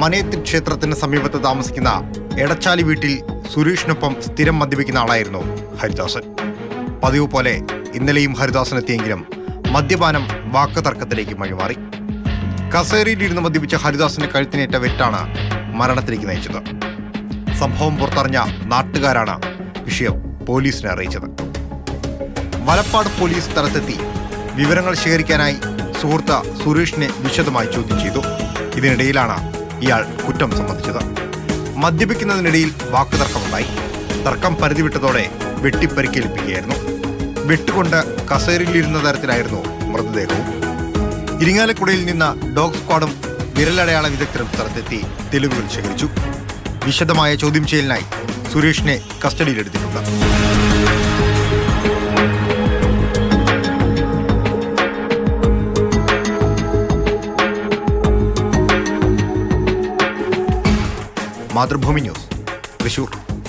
മനയത്തിൽ ക്ഷേത്രത്തിന് സമീപത്ത് താമസിക്കുന്ന എടച്ചാലി വീട്ടിൽ സുരേഷിനൊപ്പം സ്ഥിരം മദ്യപിക്കുന്ന ആളായിരുന്നു ഹരിദാസൻ. പതിവ് പോലെ ഇന്നലെയും ഹരിദാസൻ എത്തിയെങ്കിലും മദ്യപാനം വാക്കുതർക്കത്തിലേക്ക് വഴിമാറി. കസേരയിലിരുന്ന് മദ്യപിച്ച ഹരിദാസന്റെ കഴുത്തിനേറ്റ വെട്ടാണ് മരണത്തിലേക്ക് നയിച്ചത്. സംഭവം പുറത്തറിഞ്ഞ നാട്ടുകാരാണ് വിഷയം പോലീസിനെ അറിയിച്ചത്. വലപ്പാട് പോലീസ് സ്ഥലത്തെത്തി വിവരങ്ങൾ ശേഖരിക്കാനായി സുഹൃത്ത് സുരേഷിനെ വിശദമായി ചോദ്യം ചെയ്തു. ഇതിനിടയിലാണ് ഇയാൾ കുറ്റം സമ്മതിച്ചത്. മദ്യപിക്കുന്നതിനിടയിൽ വാക്കുതർക്കമുണ്ടായി. തർക്കം പരിധിവിട്ടതോടെ വെട്ടിപ്പരിക്കേൽപ്പിക്കുകയായിരുന്നു. വെട്ടുകൊണ്ട് കസേരയിലിരുന്ന തരത്തിലായിരുന്നു മൃതദേഹവും. ഇരിങ്ങാലക്കുടയിൽ നിന്ന് ഡോഗ് സ്ക്വാഡും വിരലടയാള വിദഗ്ധരും സ്ഥലത്തെത്തി തെളിവുകൾ ശേഖരിച്ചു. വിശദമായ ചോദ്യം ചെയ്യലിനായി സുരേഷിനെ കസ്റ്റഡിയിലെടുത്തിട്ടുണ്ട്. മാതൃഭൂമി ന്യൂസ്, തൃശൂർ.